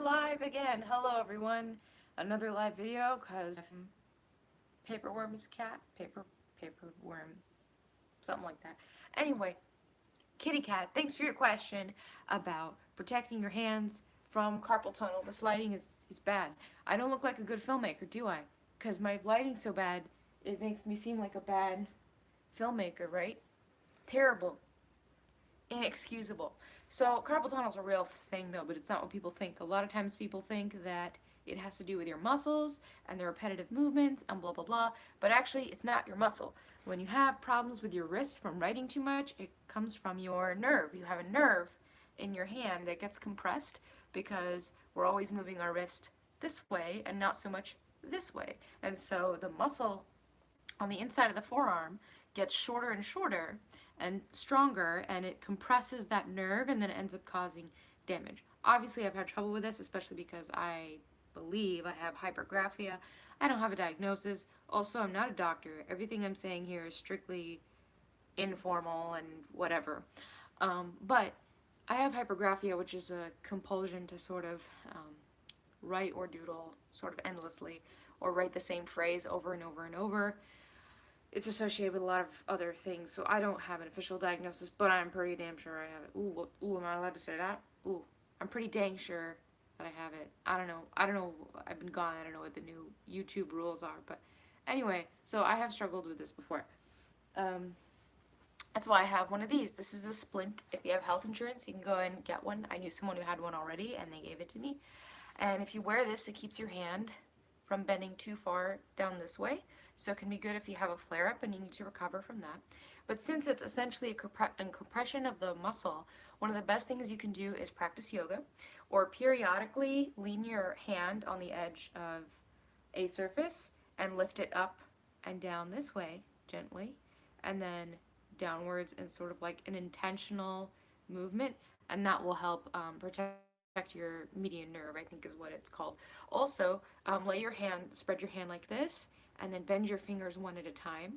live again. Hello everyone. Another live video because paperworm is cat. Paperworm. Something like that. Anyway, kitty cat, thanks for your question about protecting your hands from carpal tunnel. This lighting is bad. I don't look like a good filmmaker, do I? Because my lighting's so bad, it makes me seem like a bad filmmaker, right? Terrible. Inexcusable. So carpal tunnel is a real thing though, but it's not what people think. A lot of times people think that it has to do with your muscles and the repetitive movements and blah blah blah, but actually it's not your muscle. When you have problems with your wrist from writing too much, it comes from your nerve. You have a nerve in your hand that gets compressed because we're always moving our wrist this way and not so much this way. And so the muscle on the inside of the forearm gets shorter and shorter and stronger, and it compresses that nerve and then it ends up causing damage. Obviously I've had trouble with this, especially because I believe I have hypergraphia. I don't have a diagnosis. Also, I'm not a doctor. Everything I'm saying here is strictly informal and whatever. But I have hypergraphia, which is a compulsion to sort of write or doodle sort of endlessly, or write the same phrase over and over and over. It's associated with a lot of other things, so I don't have an official diagnosis, but I'm pretty damn sure I have it. Ooh, am I allowed to say that? Ooh, I'm pretty dang sure that I have it. I don't know, I've been gone, I don't know what the new YouTube rules are, but anyway, so I have struggled with this before. That's why I have one of these. This is a splint. If you have health insurance, you can go and get one. I knew someone who had one already, and they gave it to me. And if you wear this, it keeps your hand from bending too far down this way. So it can be good if you have a flare-up and you need to recover from that. But since it's essentially a compression of the muscle, one of the best things you can do is practice yoga, or periodically lean your hand on the edge of a surface and lift it up and down this way gently, and then downwards in sort of like an intentional movement, and that will help protect your median nerve, I think is what it's called. Also, spread your hand like this, and then bend your fingers one at a time.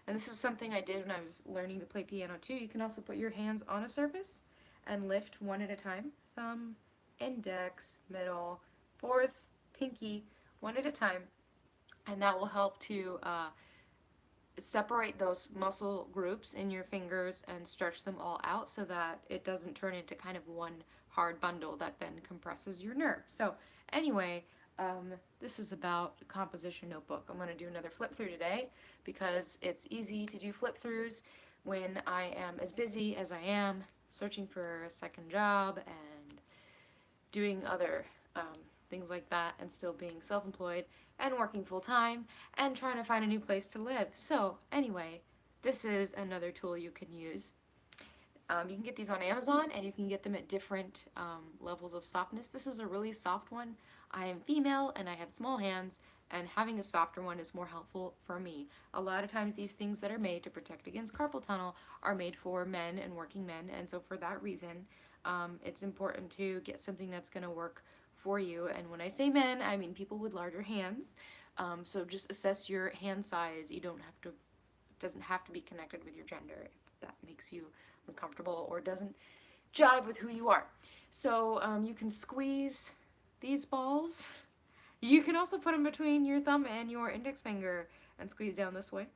And this is something I did when I was learning to play piano too. You can also put your hands on a surface and lift one at a time. Thumb, index, middle, fourth, pinky, one at a time. And that will help to separate those muscle groups in your fingers and stretch them all out so that it doesn't turn into kind of one hard bundle that then compresses your nerve. So anyway, this is about composition notebook. I'm going to do another flip through today because it's easy to do flip throughs when I am as busy as I am searching for a second job and doing other things like that, and still being self-employed and working full-time and trying to find a new place to live. So anyway, this is another tool you can use. You can get these on Amazon, and you can get them at different levels of softness. This is a really soft one. I am female and I have small hands, and having a softer one is more helpful for me. A lot of times these things that are made to protect against carpal tunnel are made for men and working men, and so for that reason it's important to get something that's going to work for you. And when I say men, I mean people with larger hands. So just assess your hand size. You don't have to, it doesn't have to be connected with your gender if that makes you uncomfortable or doesn't jive with who you are. So you can squeeze these balls. You can also put them between your thumb and your index finger and squeeze down this way.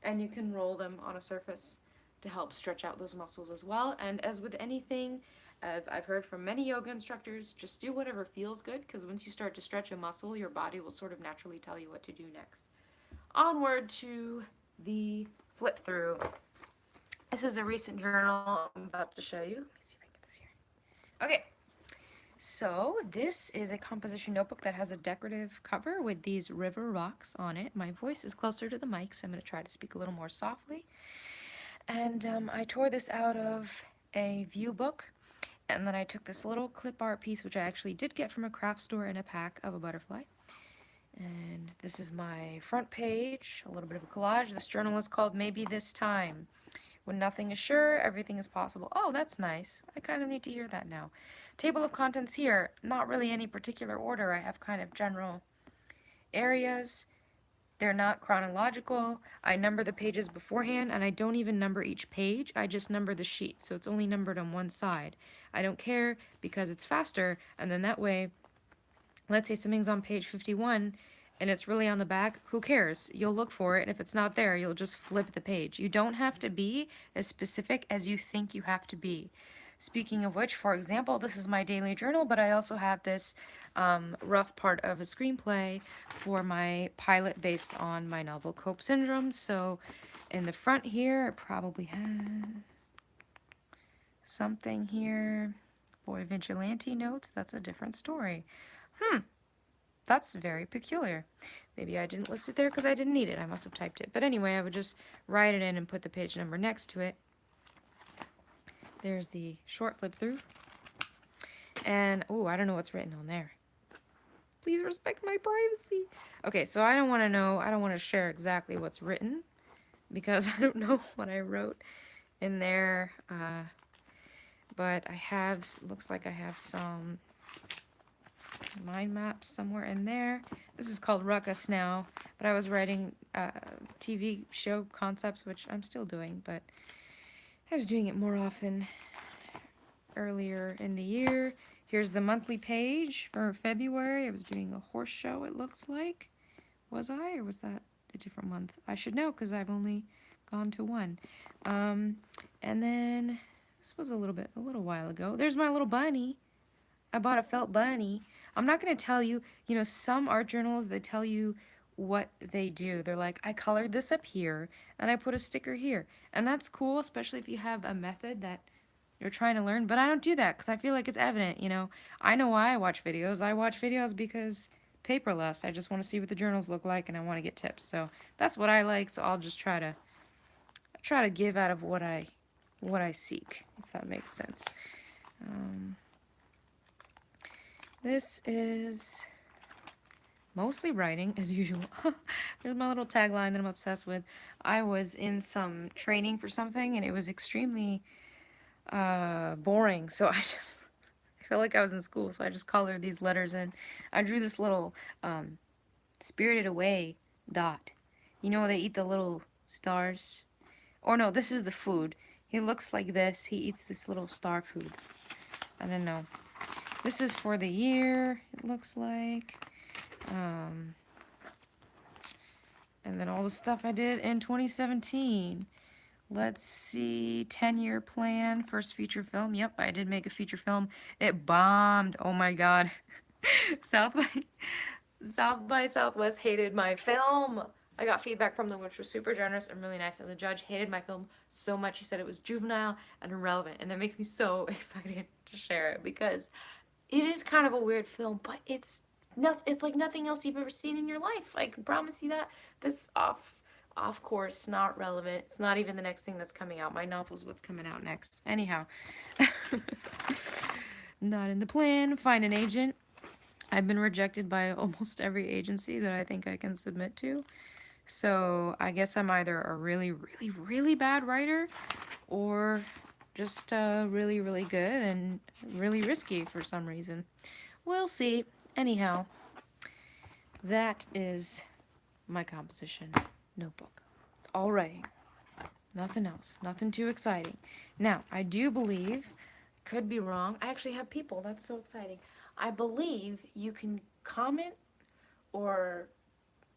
And you can roll them on a surface to help stretch out those muscles as well. And as with anything, as I've heard from many yoga instructors, just do whatever feels good, because once you start to stretch a muscle, your body will sort of naturally tell you what to do next. Onward to the flip through. This is a recent journal I'm about to show you. Let me see if I can get this here. Okay, so this is a composition notebook that has a decorative cover with these river rocks on it. My voice is closer to the mic, so I'm going to try to speak a little more softly. And I tore this out of a view book, and then I took this little clip art piece, which I actually did get from a craft store, in a pack of a butterfly. And this is my front page, a little bit of a collage. This journal is called Maybe This Time. When nothing is sure, everything is possible. Oh, that's nice. I kind of need to hear that now. Table of contents here. Not really any particular order. I have kind of general areas. They're not chronological. I number the pages beforehand, and I don't even number each page. I just number the sheet, so it's only numbered on one side. I don't care because it's faster, and then that way, let's say something's on page 51 and it's really on the back, who cares? You'll look for it, and if it's not there, you'll just flip the page. You don't have to be as specific as you think you have to be. Speaking of which, for example, this is my daily journal, but I also have this rough part of a screenplay for my pilot based on my novel Cope Syndrome. So in the front here, it probably has something here. Boy, Vigilante notes, that's a different story. That's very peculiar. Maybe I didn't list it there because I didn't need it. I must have typed it. But anyway, I would just write it in and put the page number next to it. There's the short flip through. And, oh, I don't know what's written on there. Please respect my privacy. Okay, so I don't want to know, I don't want to share exactly what's written because I don't know what I wrote in there. But I have, looks like I have some mind maps somewhere in there. This is called Ruckus now, but I was writing TV show concepts, which I'm still doing, but I was doing it more often earlier in the year. Here's the monthly page for February. I was doing a horse show, it looks like. Was I, or was that a different month? I should know because I've only gone to one. And then this was a little while ago. There's my little bunny. I bought a felt bunny. I'm not going to tell you, you know, some art journals, they tell you what they do. They're like, I colored this up here and I put a sticker here. And that's cool, especially if you have a method that you're trying to learn. But I don't do that because I feel like it's evident, you know. I know why I watch videos. I watch videos because paperless. I just want to see what the journals look like and I want to get tips. So that's what I like. So I'll just try to give out of what I seek, if that makes sense. This is mostly writing, as usual. There's my little tagline that I'm obsessed with. I was in some training for something, and it was extremely boring, so I felt like I was in school, so I just colored these letters in. I drew this little Spirited Away dot. You know, they eat the little stars? Or no, this is the food. He looks like this. He eats this little star food. I don't know. This is for the year, it looks like. And then all the stuff I did in 2017. Let's see, 10-year plan, first feature film. Yep, I did make a feature film. It bombed. Oh my God. South by Southwest hated my film. I got feedback from them, which was super generous and really nice. And the judge hated my film so much. He said it was juvenile and irrelevant. And that makes me so excited to share it because it is kind of a weird film, but it's like nothing else you've ever seen in your life. I can promise you that. This off course, not relevant. It's not even the next thing that's coming out. My novel's what's coming out next. Anyhow, not in the plan. Find an agent. I've been rejected by almost every agency that I think I can submit to. So I guess I'm either a really, really, really bad writer or just really, really good and really risky for some reason. We'll see. Anyhow, that is my composition notebook. It's all writing. Nothing else. Nothing too exciting. Now, I do believe, could be wrong, I actually have people. That's so exciting. I believe you can comment or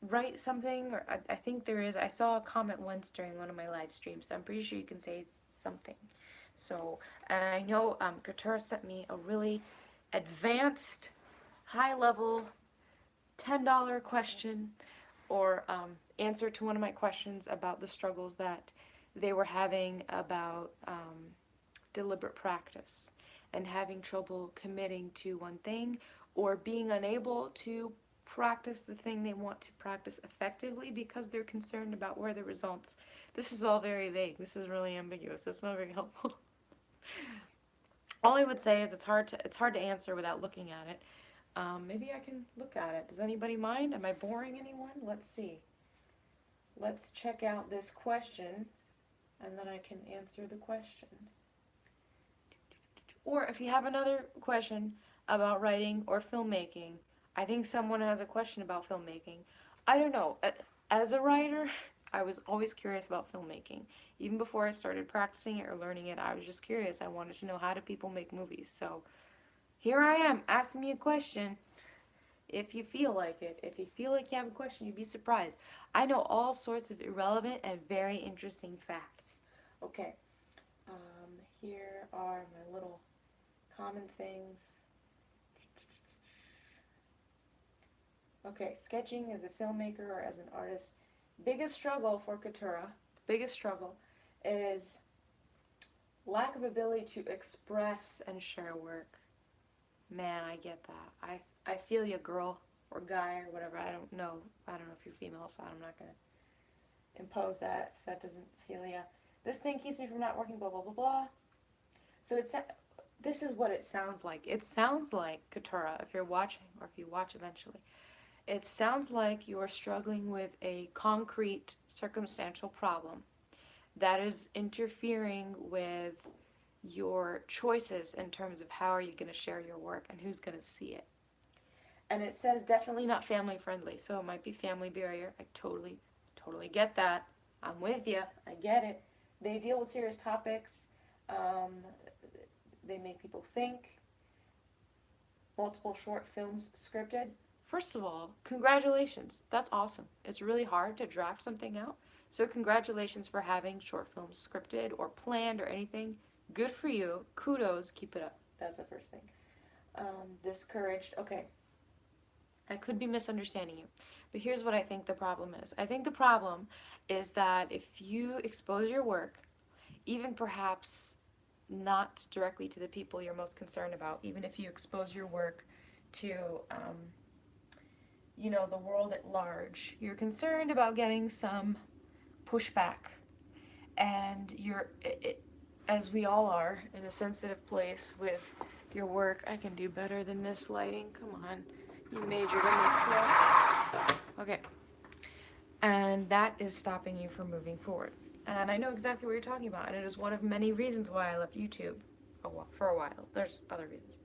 write something, or I think there is. I saw a comment once during one of my live streams, so I'm pretty sure you can say something. So, and I know Keturah sent me a really advanced, high-level, $10 question or answer to one of my questions about the struggles that they were having about deliberate practice and having trouble committing to one thing or being unable to practice the thing they want to practice effectively because they're concerned about where the results. This is all very vague. This is really ambiguous. It's not very helpful. All I would say is it's hard to answer without looking at it. Maybe I can look at it. Does anybody mind? Am I boring anyone? Let's see. Let's check out this question, and then I can answer the question. Or if you have another question about writing or filmmaking, I think someone has a question about filmmaking. I don't know. As a writer, I was always curious about filmmaking. Even before I started practicing it or learning it, I was just curious. I wanted to know, how do people make movies? So here I am. Ask me a question if you feel like it. If you feel like you have a question, you'd be surprised. I know all sorts of irrelevant and very interesting facts. Okay, here are my little common things. Okay, sketching as a filmmaker or as an artist. Biggest struggle for Keturah, biggest struggle is lack of ability to express and share work. Man, I get that. I feel you, girl or guy or whatever. I don't know. I don't know if you're female, so I'm not gonna impose that if that doesn't feel you. This thing keeps me from not working. Blah blah blah blah. So this is what it sounds like. It sounds like Keturah, if you're watching or if you watch eventually. It sounds like you are struggling with a concrete circumstantial problem that is interfering with your choices in terms of how are you going to share your work and who's going to see it. And it says definitely not family friendly, so it might be family barrier. I totally get that. I'm with you. I get it. They deal with serious topics. Um, they make people think. Multiple short films scripted. First of all, congratulations. That's awesome. It's really hard to draft something out. So congratulations for having short films scripted or planned or anything. Good for you. Kudos. Keep it up. That's the first thing. Discouraged. Okay. I could be misunderstanding you. But here's what I think the problem is. I think the problem is that if you expose your work, even perhaps not directly to the people you're most concerned about, even if you expose your work to the world at large, you're concerned about getting some pushback, and as we all are, in a sensitive place with your work. I can do better than this lighting. Come on, you majored in this class. Okay, and that is stopping you from moving forward. And I know exactly what you're talking about, and it is one of many reasons why I left YouTube for a while. There's other reasons.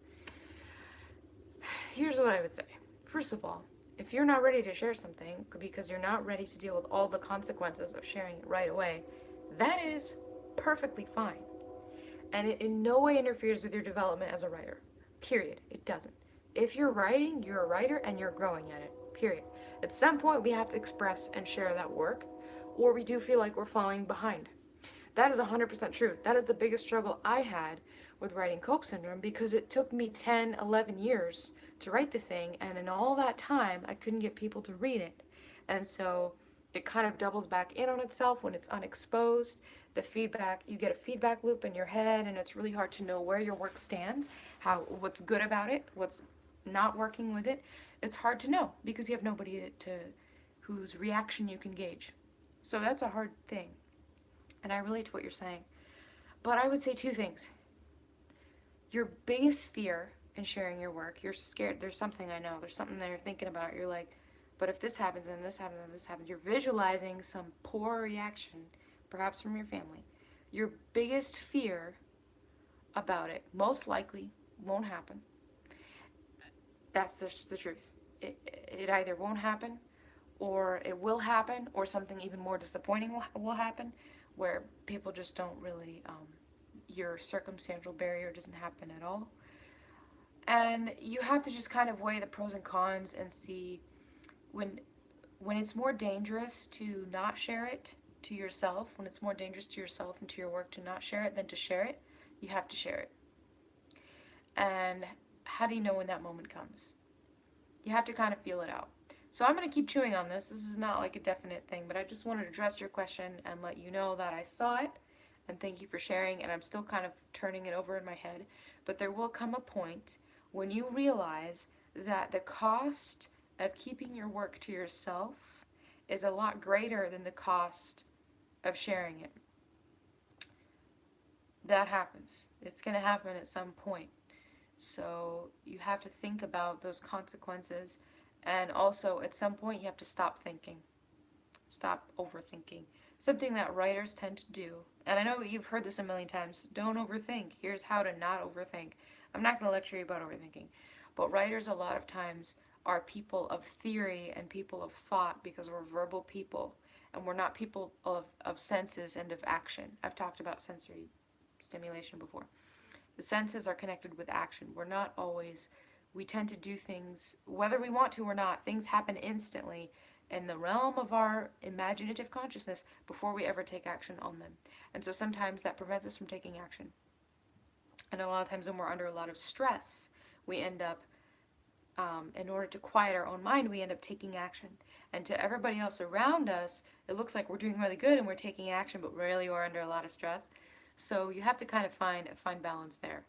Here's what I would say. First of all, if you're not ready to share something because you're not ready to deal with all the consequences of sharing it right away, that is perfectly fine. And it in no way interferes with your development as a writer. Period. It doesn't. If you're writing, you're a writer and you're growing at it. Period. At some point, we have to express and share that work, or we do feel like we're falling behind. That is 100% true. That is the biggest struggle I had with writing Cope Syndrome, because it took me 10, 11 years to write the thing, and in all that time, I couldn't get people to read it. And so it kind of doubles back in on itself when it's unexposed. You get a feedback loop in your head, and it's really hard to know where your work stands, what's good about it, what's not working with it. It's hard to know because you have nobody whose reaction you can gauge. So that's a hard thing. And I relate to what you're saying. But I would say two things. Your biggest fear in sharing your work, you're scared. There's something I know. There's something that you're thinking about. You're like, but if this happens and this happens and this happens, you're visualizing some poor reaction, perhaps from your family. Your biggest fear about it most likely won't happen. That's the truth. It either won't happen, or it will happen, or something even more disappointing will happen, where people just don't really, your circumstantial barrier doesn't happen at all. And you have to just kind of weigh the pros and cons and see when it's more dangerous to not share it to yourself, when it's more dangerous to yourself and to your work to not share it than to share it, you have to share it. And how do you know when that moment comes? You have to kind of feel it out. So I'm going to keep chewing on this. This is not like a definite thing, but I just wanted to address your question and let you know that I saw it, and thank you for sharing, and I'm still kind of turning it over in my head. But there will come a point when you realize that the cost of keeping your work to yourself is a lot greater than the cost of sharing it. That happens. It's going to happen at some point. So you have to think about those consequences. And also, at some point, you have to stop thinking. Stop overthinking. Something that writers tend to do. And I know you've heard this a million times. Don't overthink. Here's how to not overthink. I'm not going to lecture you about overthinking. But writers, a lot of times, are people of theory and people of thought because we're verbal people and we're not people of senses and of action. I've talked about sensory stimulation before. The senses are connected with action. We're not always, we tend to do things, whether we want to or not, things happen instantly in the realm of our imaginative consciousness before we ever take action on them. And so sometimes that prevents us from taking action. And a lot of times when we're under a lot of stress, we end up, in order to quiet our own mind, we end up taking action. And to everybody else around us, it looks like we're doing really good and we're taking action, but really we're under a lot of stress. So you have to kind of find balance there.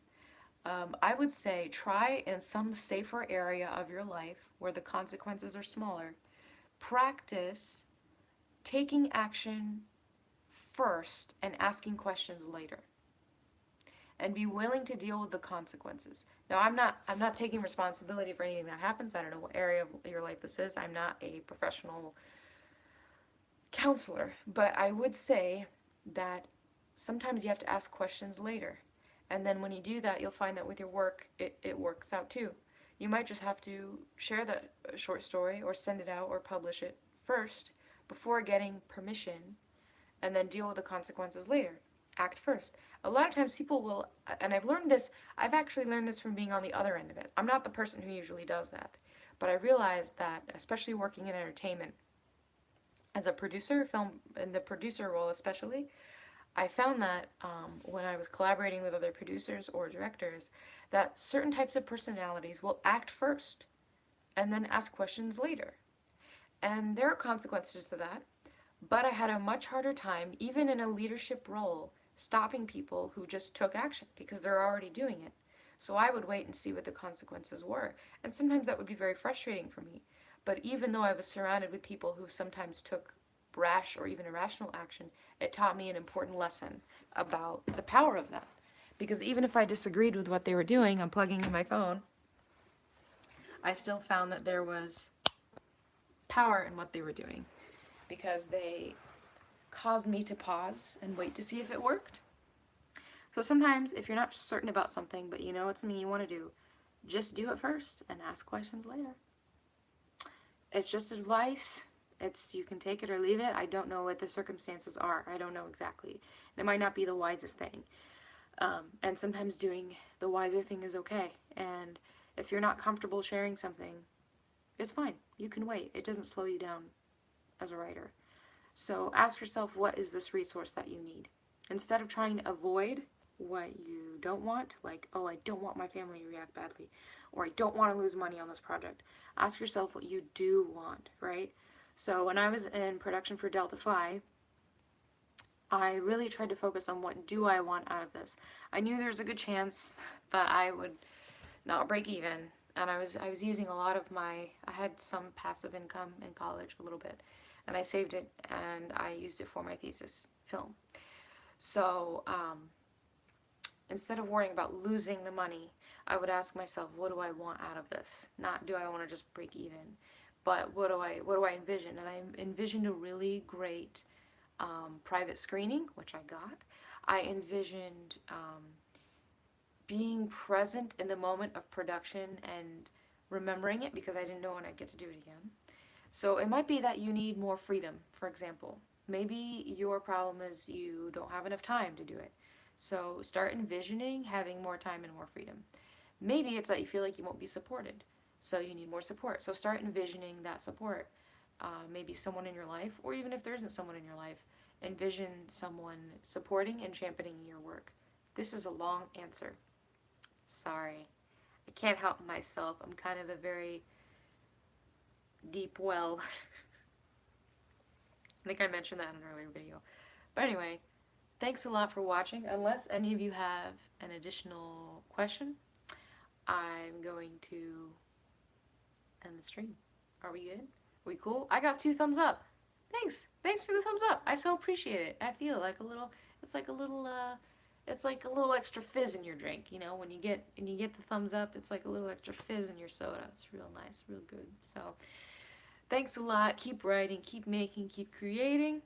I would say try in some safer area of your life where the consequences are smaller. Practice taking action first and asking questions later. And be willing to deal with the consequences. Now, I'm not taking responsibility for anything that happens. I don't know what area of your life this is. I'm not a professional counselor, but I would say that sometimes you have to ask questions later. And then when you do that, you'll find that with your work, it works out too. You might just have to share the short story or send it out or publish it first before getting permission, and then deal with the consequences later. Act first. A lot of times people will, and I've actually learned this from being on the other end of it. I'm not the person who usually does that, but I realized that, especially working in entertainment, as a producer, in the producer role especially, I found that when I was collaborating with other producers or directors, that certain types of personalities will act first and then ask questions later. And there are consequences to that, but I had a much harder time, even in a leadership role, stopping people who just took action because they're already doing it. So I would wait and see what the consequences were. And sometimes that would be very frustrating for me. But even though I was surrounded with people who sometimes took brash or even irrational action, it taught me an important lesson about the power of that. Because even if I disagreed with what they were doing, I'm plugging in my phone, I still found that there was power in what they were doing. Because they caused me to pause and wait to see if it worked. So sometimes if you're not certain about something, but you know it's something you want to do, just do it first and ask questions later. It's just advice. You can take it or leave it. I don't know what the circumstances are. I don't know exactly. It might not be the wisest thing. And sometimes doing the wiser thing is okay. And if you're not comfortable sharing something, it's fine. You can wait. It doesn't slow you down as a writer. So ask yourself, what is this resource that you need? Instead of trying to avoid what you don't want, like, oh, I don't want my family to react badly, or I don't want to lose money on this project. Ask yourself what you do want, right? So when I was in production for Delta Phi, I really tried to focus on what do I want out of this. I knew there was a good chance that I would not break even, and I was using a lot of I had some passive income in college, a little bit, and I saved it and I used it for my thesis film. So instead of worrying about losing the money, I would ask myself, what do I want out of this? Not do I want to just break even, but what do I envision? And I envisioned a really great private screening, which I got. I envisioned being present in the moment of production and remembering it because I didn't know when I'd get to do it again. So it might be that you need more freedom, for example. Maybe your problem is you don't have enough time to do it. So start envisioning having more time and more freedom. Maybe it's that you feel like you won't be supported, so you need more support. So start envisioning that support. Maybe someone in your life, or even if there isn't someone in your life, envision someone supporting and championing your work. This is a long answer. Sorry. I can't help myself. I'm kind of a very deep well. I think I mentioned that in an earlier video. But anyway, thanks a lot for watching. Unless any of you have an additional question, I'm going to end the stream. Are we good? Are we cool? I got 2 thumbs up. Thanks. Thanks for the thumbs up. I so appreciate it. I feel like it's like a little extra fizz in your drink, you know, when you get the thumbs up, it's like a little extra fizz in your soda. It's real nice, real good. So thanks a lot. Keep writing, keep making, keep creating.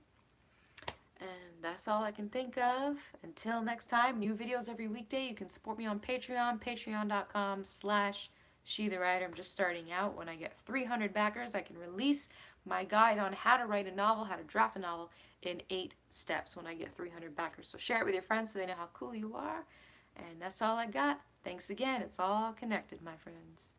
And that's all I can think of. Until next time, new videos every weekday. You can support me on Patreon, patreon.com/Sherry She the Writer. I'm just starting out. When I get 300 backers, I can release my guide on how to write a novel, how to draft a novel in 8 steps when I get 300 backers. So share it with your friends so they know how cool you are. And that's all I got. Thanks again. It's all connected, my friends.